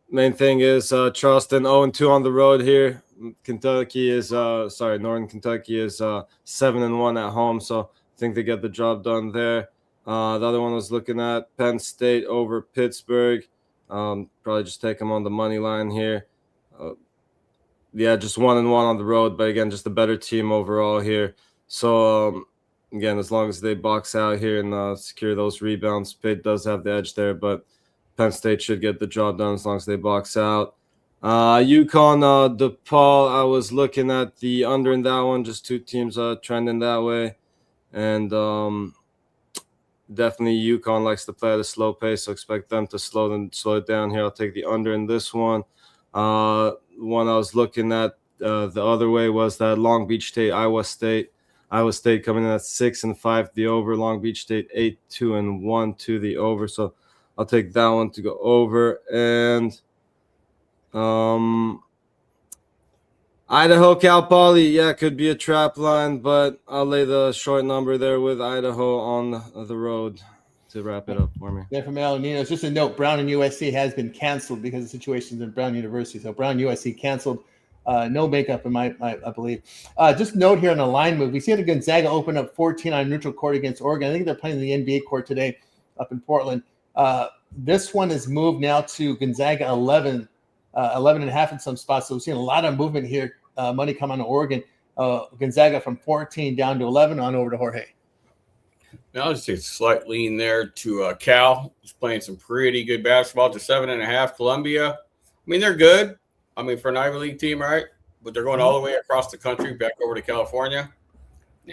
Main thing is Charleston 0-2 on the road here. Northern Kentucky is 7-1 at home, so I think they get the job done there. The other one was looking at Penn State over Pittsburgh. Probably just take them on the money line here. Just 1-1 on the road, but again, just a better team overall here. So again, as long as they box out here and secure those rebounds, Pitt does have the edge there, but Penn State should get the job done as long as they box out. UConn, DePaul, I was looking at the under in that one, just two teams trending that way. And definitely UConn likes to play at a slow pace, so expect them to slow it down here. I'll take the under in this one. One I was looking at the other way was that Long Beach State, Iowa State. Iowa State coming in at 6-5 the over. Long Beach State 8-2-1 to the over. So I'll take that one to go over. And Idaho, Cal Poly, could be a trap line, but I'll lay the short number there with Idaho on the road to wrap it up for me. Yeah, from El Ninos. Just a note, Brown and USC has been canceled because of situations in Brown University. So Brown USC canceled. No makeup in I believe. Just note here on the line move. We see the Gonzaga open up 14 on neutral court against Oregon. I think they're playing the NBA court today up in Portland. This one is moved now to Gonzaga 11 and a half in some spots. So we're seeing a lot of movement here. Money come on to Oregon. Gonzaga from 14 down to 11 on over to Jorge. Now I'll just take a slight lean there to Cal. He's playing some pretty good basketball to 7.5. Columbia. I mean, they're good. I mean, for an Ivy League team, right? But they're going all the way across the country back over to California.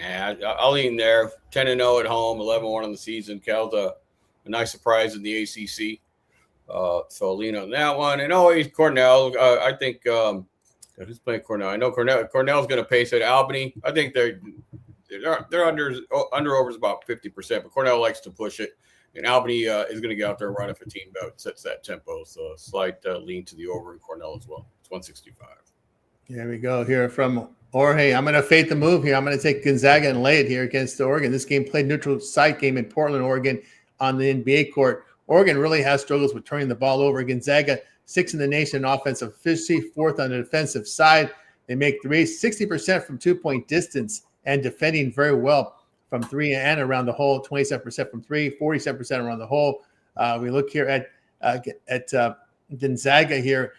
I'll lean there. 10-0 at home, 11-1 on the season. Cal's a nice surprise in the ACC. So I'll lean on that one. And always Cornell. I think who's playing Cornell? I know Cornell's going to pace at Albany. I think their under over is about 50%, but Cornell likes to push it. And Albany is going to get out there and run if a team sets that tempo. So a slight lean to the over in Cornell as well. It's 165. Here we go here from Jorge. I'm going to fade the move here. I'm going to take Gonzaga and lay it here against Oregon. This game played neutral site game in Portland, Oregon on the NBA court. Oregon really has struggles with turning the ball over. Gonzaga, 6th in the nation in offensive efficiency, 4th on the defensive side. They make threes, 60% from 2-point distance and defending very well from 3 and around the hole, 27% from 3, 47% around the hole. We look here at Gonzaga here.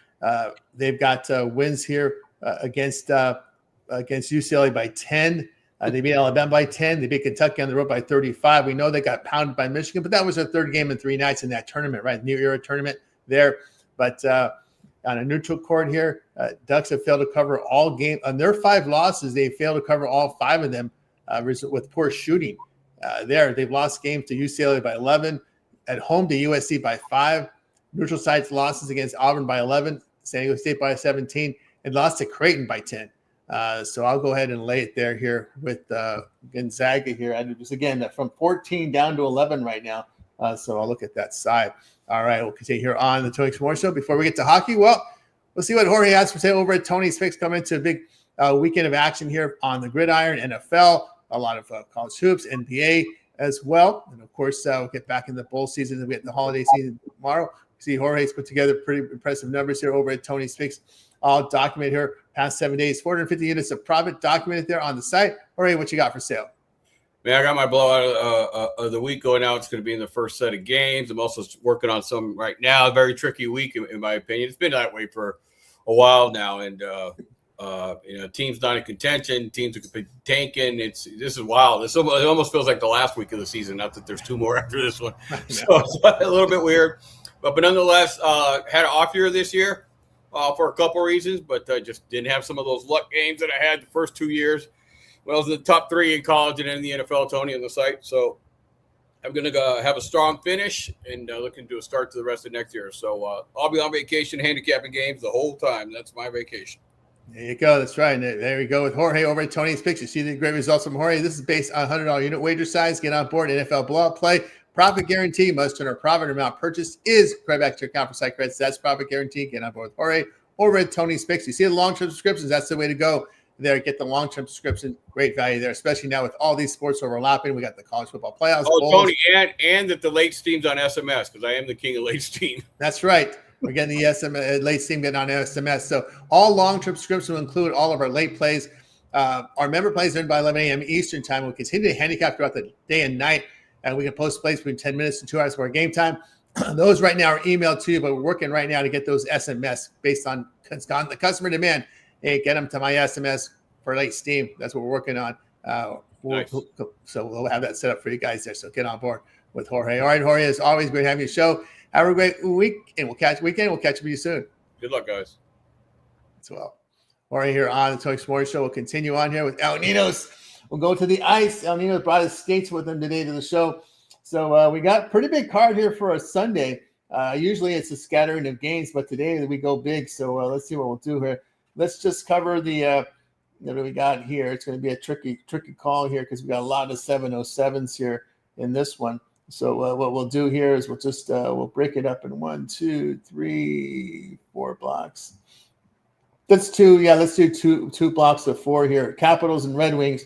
They've got wins here against UCLA by 10. They beat Alabama by 10. They beat Kentucky on the road by 35. We know they got pounded by Michigan, but that was their third game in 3 nights in that tournament, right? New Era tournament there. But on a neutral court here, Ducks have failed to cover all game. On their 5 losses, they failed to cover all 5 of them with poor shooting. They've lost games to UCLA by 11, at home to USC by 5, neutral sites losses against Auburn by 11, San Diego State by 17, and lost to Creighton by 10. So I'll go ahead and lay it there here with Gonzaga here. I just again from 14 down to 11 right now. So I'll look at that side. All right, we'll continue here on the Tony More Show. Before we get to hockey, well, we'll see what Jorge has to say over at Tony's Picks. Coming into a big weekend of action here on the gridiron, NFL, a lot of college hoops, NBA as well. And, of course, we'll get back in the bowl season and we get the holiday season tomorrow. See Jorge's put together pretty impressive numbers here over at Tony's Picks. All documented here past 7 days, 450 units of profit documented there on the site. Jorge, what you got for sale? Man, I got my blowout of the week going out. It's going to be in the first set of games. I'm also working on some right now. A very tricky week, in my opinion. It's been that way for a while now. And, teams not in contention. Teams are tanking. This is wild. It almost feels like the last week of the season. Not that there's 2 more after this one. So it's a little bit weird. But nonetheless, had an off year this year for a couple of reasons. But I just didn't have some of those luck games that I had the first 2 years. When I was in the top 3 in college and in the NFL, Tony, on the site. So I'm going to have a strong finish and looking to a start to the rest of next year. So I'll be on vacation, handicapping games the whole time. That's my vacation. There you go. That's right. And there we go with Jorge over at Tony's Picks. You see the great results from Jorge. This is based on $100 unit wager size. Get on board NFL blowout play. Profit guarantee must turn a profit amount purchased is credit back to your account for site credits. That's profit guarantee. Get on board with Jorge or Red Tony's Picks. You see the long-term subscriptions, that's the way to go there. Get the long-term subscription. Great value there, especially now with all these sports overlapping. We got the college football playoffs. Oh, bowls. Tony, and that the late steam's on SMS, because I am the king of late steam. That's right. We're getting the SMS, late steam getting on SMS. So all long-term subscriptions will include all of our late plays. Our member plays are in by 11 a.m. Eastern time. We'll continue to handicap throughout the day and night, and we can post plays between 10 minutes and 2 hours for our game time. Those right now are emailed to you, but we're working right now to get those SMS based on the customer demand. Hey, get them to my SMS for late steam. That's what we're working on. Nice. So we'll have that set up for you guys there. So get on board with Jorge. All right, Jorge, it's always great having you show. Have a great week, and we'll catch up with you soon. Good luck, guys. As well. Jorge here on the Tony Sports Show. We'll continue on here with El Ninos. We'll go to the ice. El Ninos brought his skates with him today to the show. So we got a pretty big card here for a Sunday. Usually it's a scattering of games, but today we go big. So let's see what we'll do here. Let's just cover the what do we got here. It's going to be a tricky call here because we got a lot of 707s here in this one. So what we'll do here is we'll just we'll break it up in 1, 2, 3, 4 blocks. Let's do two blocks of 4 here. Capitals and Red Wings.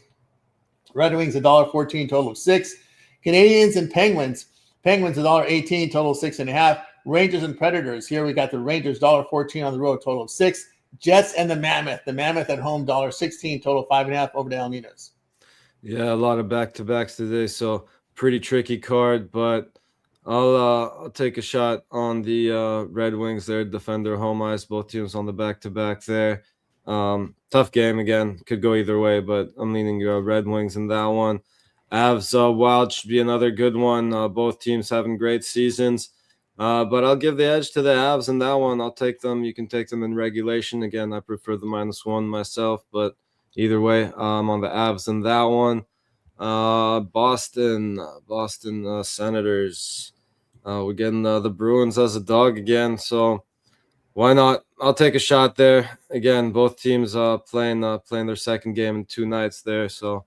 Red Wings $1.14, total of 6. Canadians and Penguins. Penguins $1.18, total of 6.5. Rangers and Predators. Here we got the Rangers $1.14 on the road, total of 6. Jets and the Mammoth. The Mammoth at home $1.16, total 5.5. Over to El Ninos. Yeah, a lot of back-to-backs today, so pretty tricky card, but I'll take a shot on the Red Wings there, defend their home ice, both teams on the back-to-back there. Tough game again, could go either way, but I'm leaning Red Wings in that one. Avs Wild should be another good one. Both teams having great seasons, but I'll give the edge to the Avs in that one. I'll take them. You can take them in regulation. Again, I prefer the -1 myself, but either way, I'm on the Avs in that one. Boston Senators. We're getting the Bruins as a dog again, so why not? I'll take a shot there. Again, both teams playing their second game in 2 nights there, so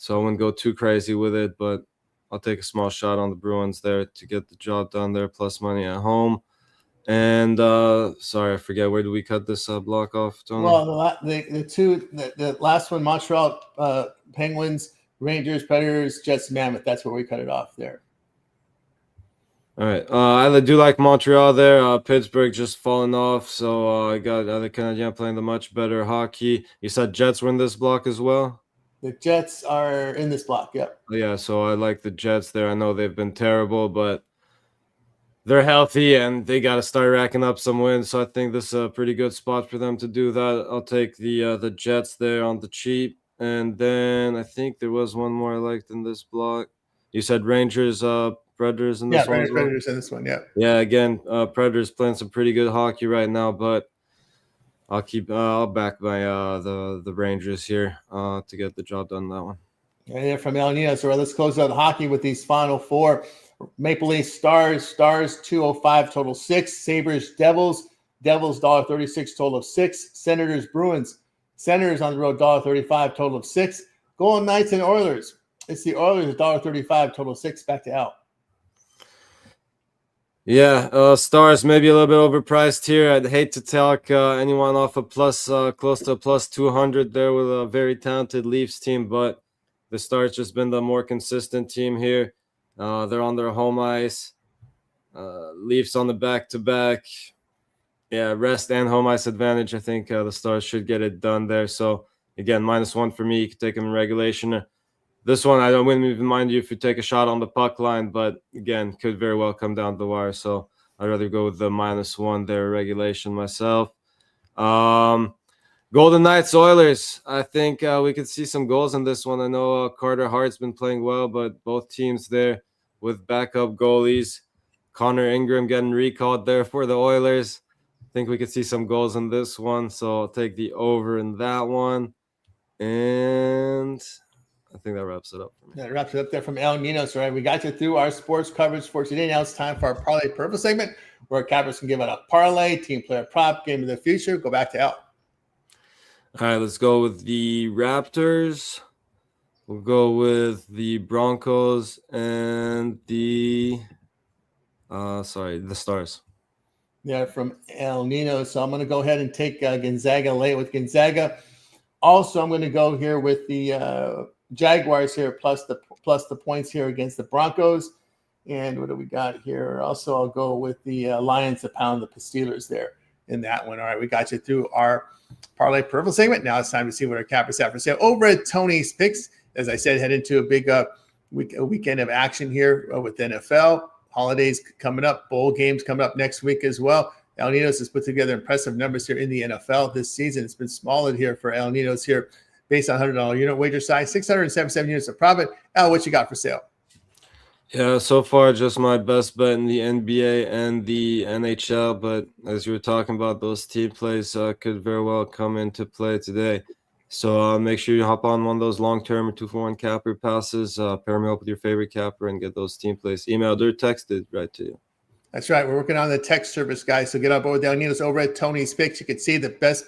I wouldn't go too crazy with it, but I'll take a small shot on the Bruins there to get the job done there, plus money at home. And sorry, I forget, where do we cut this block off, Tony? Well, the last one, Montreal Penguins, Rangers, Predators, Jets, Mammoth. That's where we cut it off there. All right. I do like Montreal there. Pittsburgh just falling off, so I got the Canadiens playing the much better hockey. You said Jets win this block as well? The Jets are in this block, yep. Yeah, so I like the Jets there. I know they've been terrible, but they're healthy, and they got to start racking up some wins, so I think this is a pretty good spot for them to do that. I'll take the Jets there on the cheap. And then I think there was one more I liked in this block. You said Rangers, Predators in this one as well? Predators in this one, yeah. Yeah, again, Predators playing some pretty good hockey right now, but I'll back my the Rangers here to get the job done on that one. And then from El Ninos, so let's close out hockey with these final 4. Maple Leafs, Stars 205, total 6. Sabres, Devils $1.36, total of 6. Senators, Bruins. Senators on the road, $1.35, total of 6. Golden Knights and Oilers. It's the Oilers, $1.35, total of 6. Back to Al. Yeah, Stars maybe a little bit overpriced here. I'd hate to talk anyone off a plus, close to a plus 200 there with a very talented Leafs team, but the Stars just been the more consistent team here. They're on their home ice. Leafs on the back-to-back. Yeah, rest and home ice advantage. I think the Stars should get it done there. So, again, -1 for me. You can take them in regulation. This one, I wouldn't even mind you if you take a shot on the puck line, but, again, could very well come down the wire. So, I'd rather go with the -1 there, regulation myself. Golden Knights, Oilers. I think we could see some goals in this one. I know Carter Hart's been playing well, but both teams there with backup goalies. Connor Ingram getting recalled there for the Oilers. I think we could see some goals in this one, so I'll take the over in that one. And I think that wraps it up for me. That wraps it up there from El Ninos. Right, we got you through our sports coverage for today. Now it's time for our parlay purple segment, where cappers can give out a parlay, team player prop, game of the future. Go back to El. All right, let's go with the Raptors. We'll go with the Broncos and the Stars. Yeah, from El Nino. So I'm going to go ahead and take Gonzaga late with Gonzaga. Also, I'm going to go here with the Jaguars here plus the points here against the Broncos. And what do we got here? Also, I'll go with the Lions to pound the Steelers there in that one. All right, we got you through our parlay purple segment. Now it's time to see what our cappers have for sale over at Tony's Picks. As I said, head into a big weekend of action here with NFL. Holidays coming up, bowl games coming up next week as well. El Ninos has put together impressive numbers here in the NFL this season. It's been solid here for El Ninos here based on $100 unit wager size, 677 units of profit. Al, what you got for sale? Yeah, so far just my best bet in the NBA and the NHL, but as you were talking about, those team plays could very well come into play today. So make sure you hop on one of those long-term 2-for-1 capper passes, pair me up with your favorite capper, and get those team plays emailed or texted right to you. That's right. We're working on the text service, guys. So get on board with El Ninos over at Tony's Picks. You can see the best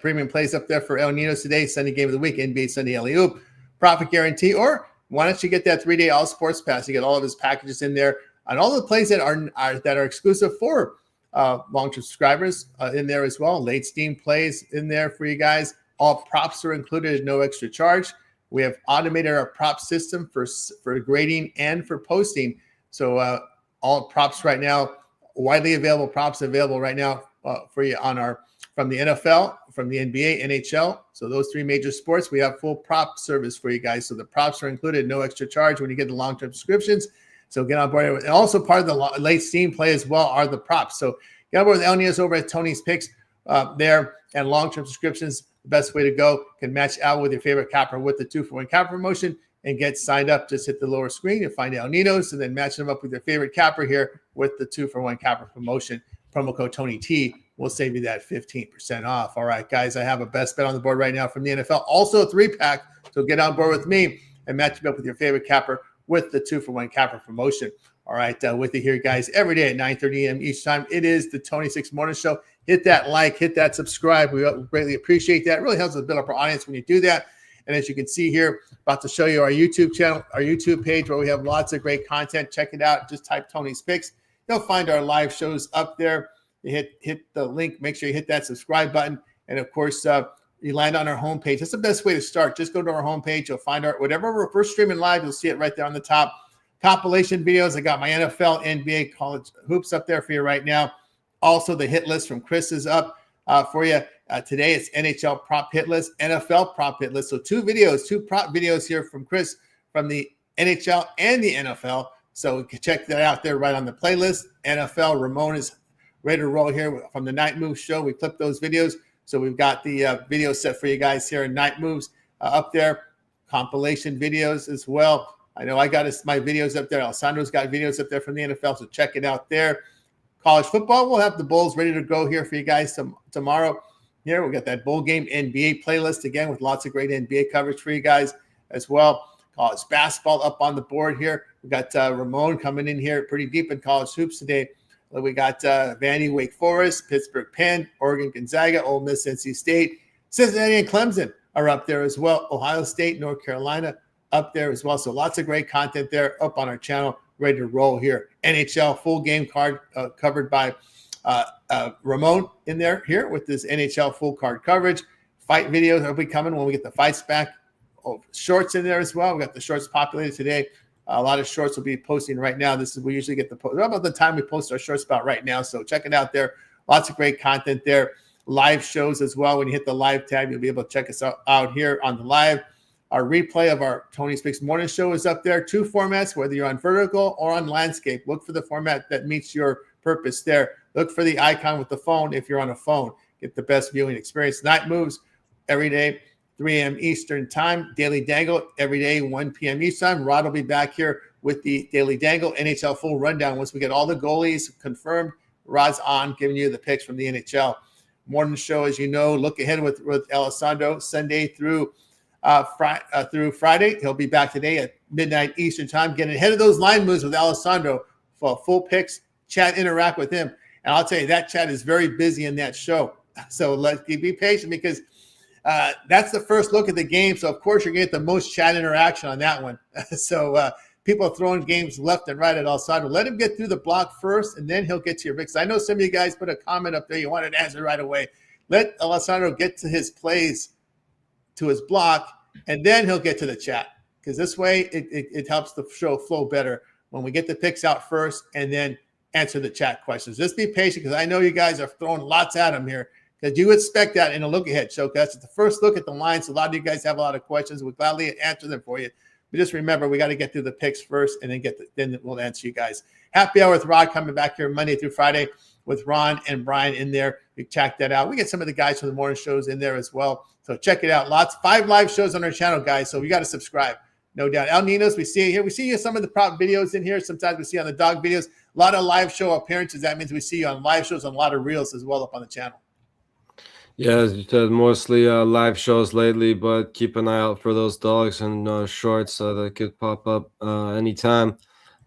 premium plays up there for El Ninos today. Sunday game of the week, NBA Sunday Alley-Oop, profit guarantee, or why don't you get that 3-day all sports pass? You get all of his packages in there and all the plays that are exclusive for long-term subscribers in there as well. Late steam plays in there for you guys. All props are included at no extra charge. We have automated our prop system for grading and for posting. So all props right now, widely available props available right now for you from the NFL, from the NBA, NHL. So those three major sports, we have full prop service for you guys. So the props are included, no extra charge when you get the long-term subscriptions. So get on board. And also part of the late steam play as well are the props. So get on board with El Ninos over at Tony's Picks there, and long-term subscriptions. The best way to go. Can match out with your favorite capper with the 2-for-1 capper promotion and get signed up. Just hit the lower screen and find El Ninos, and then match them up with your favorite capper here with the 2-for-1 capper promotion. Promo code TonyT will save you that 15% off. All right, guys, I have a best bet on the board right now from the NFL. Also a 3-pack, so get on board with me and match them up with your favorite capper with the 2-for-1 capper promotion. All right, with you here, guys, every day at 9:30 a.m. each time. It is the Tony Six Morning Show. Hit that like, hit that subscribe. We greatly appreciate that. It really helps us build up our audience when you do that. And as you can see here, about to show you our YouTube channel, our YouTube page, where we have lots of great content. Check it out. Just type Tony's Picks. You'll find our live shows up there. You hit the link. Make sure you hit that subscribe button. And, of course, you land on our homepage. That's the best way to start. Just go to our homepage. You'll find whatever we're first streaming live, you'll see it right there on the top. Compilation videos. I got my NFL, NBA, college hoops up there for you right now. Also, the hit list from Chris is up for you. Today, it's NHL prop hit list, NFL prop hit list. So two prop videos here from Chris from the NHL and the NFL. So you can check that out there right on the playlist. NFL, Ramon is ready to roll here from the Night Moves show. We clipped those videos. So we've got the video set for you guys here in Night Moves up there. Compilation videos as well. I know I got my videos up there. Alessandro's got videos up there from the NFL, so check it out there. College football, we'll have the Bulls ready to go here for you guys tomorrow. Here, we got that bowl game NBA playlist again with lots of great NBA coverage for you guys as well. College basketball up on the board here. We got Ramon coming in here pretty deep in college hoops today. We got Vandy, Wake Forest, Pittsburgh, Penn, Oregon, Gonzaga, Ole Miss, NC State, Cincinnati, and Clemson are up there as well. Ohio State, North Carolina up there as well. So lots of great content there up on our channel, ready to roll here. NHL full game card covered by Ramon in there here with this NHL full card coverage. Fight videos will be coming when we get the fights back. Shorts in there as well. We got the shorts populated today. A lot of shorts will be posting right now. We usually get the post about the time we post our shorts about right now. So check it out there. Lots of great content there. Live shows as well. When you hit the live tab, you'll be able to check us out here on the live. Our replay of our Tony Speaks Morning Show is up there. 2 formats, whether you're on vertical or on landscape. Look for the format that meets your purpose there. Look for the icon with the phone if you're on a phone. Get the best viewing experience. Night Moves every day, 3 a.m. Eastern Time. Daily Dangle every day, 1 p.m. Eastern Time. Rod will be back here with the Daily Dangle NHL full rundown. Once we get all the goalies confirmed, Rod's on giving you the picks from the NHL. Morning show, as you know, look ahead with Alessandro Sunday through Friday. He'll be back today at midnight Eastern Time. Getting ahead of those line moves with Alessandro for full picks, chat, interact with him. And I'll tell you, that chat is very busy in that show. So be patient because That's the first look at the game. So, of course, you're going to get the most chat interaction on that one. So people are throwing games left and right at Alessandro. Let him get through the block first, and then he'll get to your picks. I know some of you guys put a comment up there. You wanted an answer right away. Let Alessandro get to his plays, to his block, and then he'll get to the chat. Because this way it helps the show flow better when we get the picks out first and then answer the chat questions. Just be patient, because I know you guys are throwing lots at them here, because you expect that in a look-ahead show. That's the first look at the lines. A lot of you guys have a lot of questions. We'll gladly answer them for you. But just remember, we got to get through the picks first, and then we'll answer you guys. Happy Hour with Rod coming back here Monday through Friday with Ron and Brian in there. You check that out. We get some of the guys from the morning shows in there as well. So check it out. 5 live shows on our channel, guys. So you got to subscribe. No doubt. El Ninos, we see you here. We see you some of the prop videos in here. Sometimes we see on the dog videos. A lot of live show appearances. That means we see you on live shows and a lot of reels as well up on the channel. Yeah, as you said, mostly live shows lately, but keep an eye out for those dogs and shorts that could pop up anytime.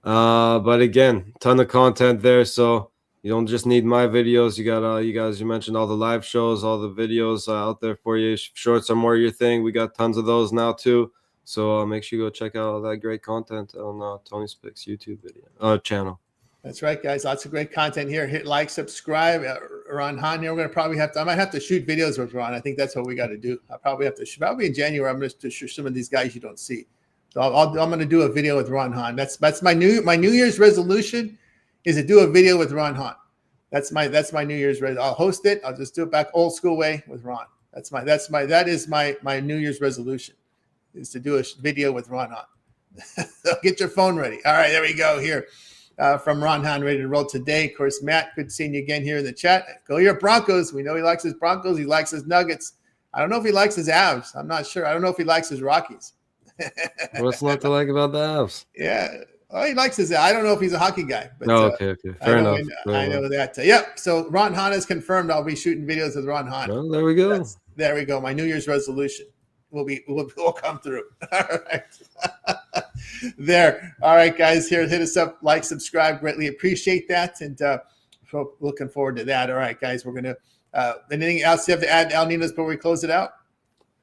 But again, ton of content there, so you don't just need my videos. You got you guys. You mentioned all the live shows, all the videos out there for you. Shorts are more your thing. We got tons of those now too. So make sure you go check out all that great content on Tony's Picks YouTube video channell. That's right, guys. Lots of great content here. Hit like, subscribe. Ron Hahn here. We're going to probably I might have to shoot videos with Ron. I think that's what we got to do. I'll probably have to probably in January. I'm going to shoot some of these guys you don't see. So I'm going to do a video with Ron Hahn. That's my New Year's resolution is to do a video with Ron Hahn. That's my New Year's resolution. I'll host it. I'll just do it back old school way with Ron. That is my New Year's resolution, is to do a video with Ron Hahn. So get your phone ready. All right, there we go here. From Ron Hahn, ready to roll today. Of course, Matt, good seeing you again here in the chat. Go your Broncos. We know he likes his Broncos. He likes his Nuggets. I don't know if he likes his Avs. I'm not sure. I don't know if he likes his Rockies. What's not to like about the Avs? Yeah. Oh, he likes his. I don't know if he's a hockey guy. But, okay. Fair enough. I know that. Yep. So Ron Hahn has confirmed I'll be shooting videos with Ron Hahn. Well, there we go. There we go. My New Year's resolution will come through. All right. There. All right, guys. Here, hit us up, like, subscribe. Greatly appreciate that, and so looking forward to that. All right, guys. We're gonna. Anything else you have to add, El Ninos, before we close it out?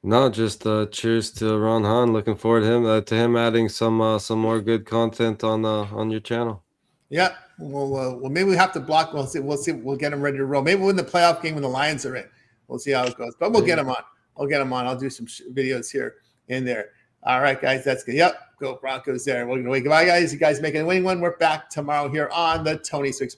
No, just cheers to Ron Hahn. Looking forward to him adding some more good content on your channel. Yeah. Well, maybe we have to block. We'll see. We'll get him ready to roll. Maybe we'll win the playoff game when the Lions are in. We'll see how it goes. But we'll get him on. I'll do some videos here in there. All right, guys. That's good. Yep. Go Broncos there. We're going to goodbye, guys. You guys make it a winning one. We're back tomorrow here on the Tony 6